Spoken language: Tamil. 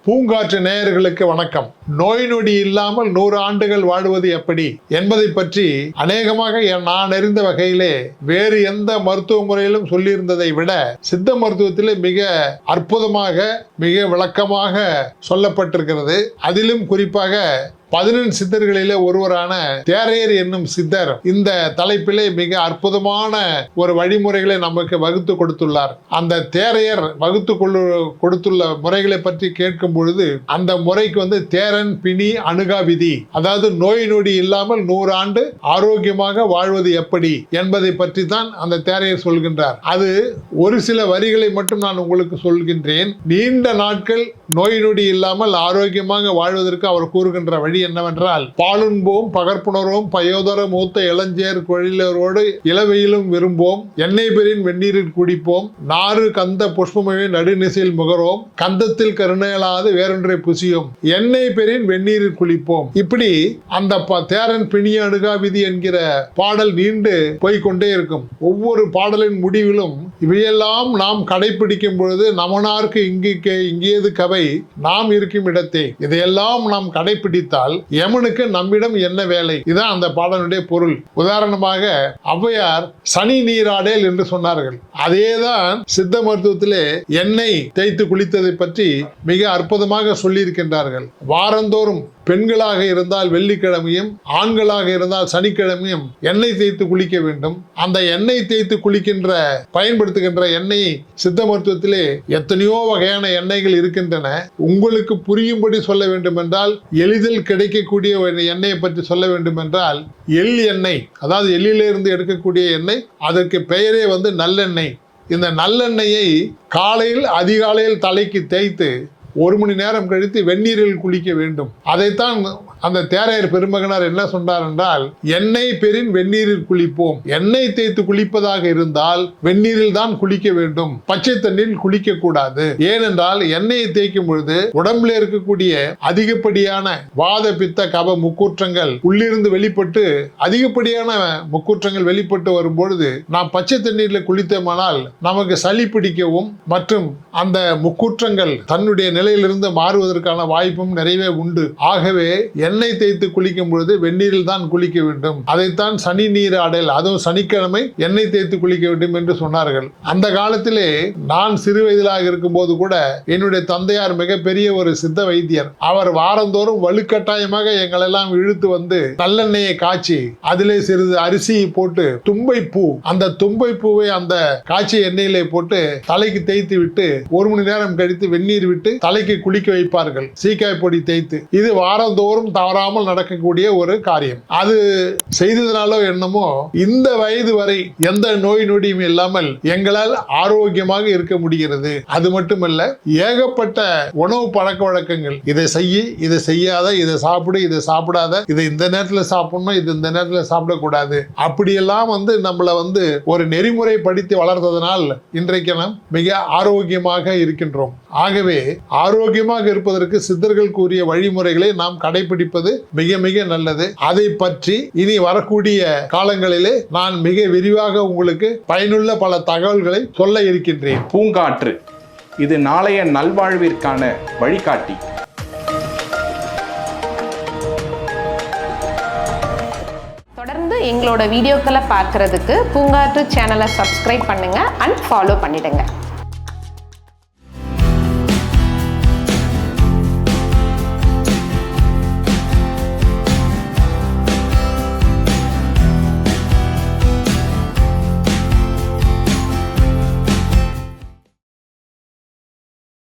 பூங்காற்று நேயர்களுக்கு வணக்கம். நோய் நொடி இல்லாமல் 100 ஆண்டுகள் வாழ்வது எப்படி என்பதை பற்றி அநேகமாக நான் அறிந்த வகையிலே வேறு எந்த மருத்துவ முறையிலும் சொல்லியிருந்ததை விட சித்த மருத்துவத்திலே மிக அற்புதமாக மிக விளக்கமாக சொல்லப்பட்டிருக்கிறது. அதிலும் குறிப்பாக 11 சித்தர்களிலே ஒருவரான தேரையர் என்னும் சித்தர் இந்த தலைப்பிலே மிக அற்புதமான ஒரு வழிமுறைகளை நமக்கு வகுத்து கொடுத்துள்ளார். அந்த தேரையர் வகுத்து கொடுத்துள்ள முறைகளை பற்றி கேட்கும் பொழுது அந்த முறைக்கு தேரன் பிணி அணுகா விதி, அதாவது நோய் நொடி இல்லாமல் 100 ஆண்டு ஆரோக்கியமாக வாழ்வது எப்படி என்பதை பற்றி தான் அந்த தேரையர் சொல்கின்றார். அது ஒரு சில வரிகளை மட்டும் நான் உங்களுக்கு சொல்கின்றேன். நீண்ட நாட்கள் நோய் நொடி இல்லாமல் ஆரோக்கியமாக வாழ்வதற்கு அவர் கூறுகின்ற வழி என்னவென்றால், பாலுண்போம் பகற்புணர்வோம் பயோதர மூத்த இளஞ்சேர் கொழிலரோடு இளவையிலும் விரும்போம், எண்ணெய் பெறின் வெந்நீரில் குடிப்போம், நாறு கந்த புஷ்பமே நடுநிசையில் முகரோம், கந்தத்தில் கருணையலாது வேறொன்றை புசியோம், எண்ணெய் பெறின் வெந்நீரில் குளிப்போம். இப்படி அந்த தேரன் பிணி அணுகா விதி என்கிற பாடல் நீண்டு போய்கொண்டே இருக்கும். ஒவ்வொரு பாடலின் முடிவிலும் இவையெல்லாம் நாம் கடைபிடிக்கும் பொழுது நமனார்க்கு இங்கேது கவை நாம் இருக்கும் இடத்தே, இதையெல்லாம் நாம் கடைபிடித்தால் யமனுக்கு நம்மிடம் என்ன வேலை? இதான் அந்த பாடலுடைய பொருள். உதாரணமாக ஔவையார் சனி நீராடேல் என்று சொன்னார்கள். அதேதான் சித்த மருத்துவத்திலே எண்ணெய் தேய்த்து குளித்ததை பற்றி மிக அற்புதமாக சொல்லி இருக்கின்றார்கள். வாரந்தோறும் பெண்களாக இருந்தால் வெள்ளிக்கிழமையும் ஆண்களாக இருந்தால் சனிக்கிழமையும் எண்ணெய் தேய்த்து குளிக்க வேண்டும். அந்த எண்ணெய் தேய்த்து குளிக்கின்ற பயன்படுத்துகின்ற எண்ணெய் சித்த மருத்துவத்திலே எத்தனையோ வகையான எண்ணெய்கள் இருக்கின்றன. உங்களுக்கு புரியும்படி சொல்ல வேண்டும் என்றால், எளிதில் கிடைக்கக்கூடிய எண்ணெயை பற்றி சொல்ல வேண்டும் என்றால், எள் எண்ணெய், அதாவது எள்ளிலிருந்து எடுக்கக்கூடிய எண்ணெய், அதற்கு பெயரே நல்லெண்ணெய். இந்த நல்லெண்ணெயை காலையில் அதிகாலையில் தலைக்கு தேய்த்து 1 மணி நேரம் கழித்து வெந்நீரில் குளிக்க வேண்டும். அதைத்தான் அந்த தேரையர் பெருமகனார் என்ன சொன்னார் என்றால், எண்ணெய் பெறின் வெந்நீரில் குளிப்போம். எண்ணெய் தேய்த்து குளிப்பதாக இருந்தால் வெந்நீரில் தான் குளிக்க வேண்டும், பச்சை தண்ணீரில் குளிக்க கூடாது. ஏனென்றால் எண்ணெயை தேய்க்கும் பொழுது உடம்புல இருக்கக்கூடிய அதிகப்படியான வாத பித்த கப முக்கூற்றங்கள் உள்ளிருந்து வெளிப்பட்டு அதிகப்படியான முக்கூற்றங்கள் வெளிப்பட்டு வரும் பொழுது நாம் பச்சை தண்ணீரில் குளித்தோமானால் நமக்கு சளி பிடிக்கவும் மற்றும் அந்த முக்கூற்றங்கள் தன்னுடைய நிலையிலிருந்து மாறுவதற்கான வாய்ப்பும் நிறையவே உண்டு. ஆகவே எண்ணெய் தேய்த்து குளிக்கும் பொழுது வெந்நீரில் தான் குளிக்க வேண்டும். அதைத்தான் சனி நீர் ஆடல், அதுவும் சனிக்கிழமை எண்ணெய் தேய்த்து குளிக்க வேண்டும் என்று சொன்னார்கள். அந்த காலத்திலே நான் சிறு வயதிலாக இருக்கும் போது கூட என்னுடைய தந்தையார் மிகப்பெரிய ஒரு சித்த வைத்தியர். அவர் வாரந்தோறும் வலுக்கட்டாயமாக எங்களெல்லாம் இழுத்து நல்லெண்ணெயை காய்ச்சி அதிலே சிறிது அரிசி போட்டு தும்பை பூ, அந்த தும்பை பூவை அந்த காய்ச்சி எண்ணெயிலே போட்டு தலைக்கு தேய்த்து விட்டு 1 மணி நேரம் கழித்து வெந்நீர் விட்டு தலைக்கு குளிக்க வைப்பார்கள், சீக்காய் பொடி தேய்த்து. இது வாரந்தோறும் தவறாமல் நடக்கக்கூடிய ஒரு காரியம். அது செய்ததனாலோ என்னமோ இந்த வயது வரை எந்த நோய் நொடியும் இல்லாமல் எங்களால் ஆரோக்கியமாக இருக்க முடிகிறது. அது மட்டுமல்ல, ஏகப்பட்ட உணவு பழக்க வழக்கங்கள், இதை செய்ய, இதை செய்யாத, இதை சாப்பிடு, இதை சாப்பிடாத, இதை இந்த நேரத்தில் சாப்பிடணும், இது இந்த நேரத்தில் சாப்பிடக்கூடாது, அப்படியெல்லாம் நம்மள ஒரு நெறிமுறை படித்து வளர்த்ததனால் இன்றைக்கு நாம் மிக ஆரோக்கியமாக இருக்கின்றோம். ஆகவே ஆரோக்கியமாக இருப்பதற்கு சித்தர்கள் கூறிய வழிமுறைகளை நாம் கடைபிடிப்பது மிக மிக நல்லது. அதை பற்றி இனி வரக்கூடிய காலங்களிலே நான் மிக விரிவாக உங்களுக்கு பயனுள்ள பல தகவல்களை சொல்ல இருக்கின்றேன். பூங்காற்று, இது நாளைய நல்வாழ்விற்கான வழிகாட்டி. தொடர்ந்து எங்களோட வீடியோக்களை பார்க்கறதுக்கு பூங்காற்று சேனலை சப்ஸ்கிரைப் பண்ணுங்க அண்ட் ஃபாலோ பண்ணிடுங்க.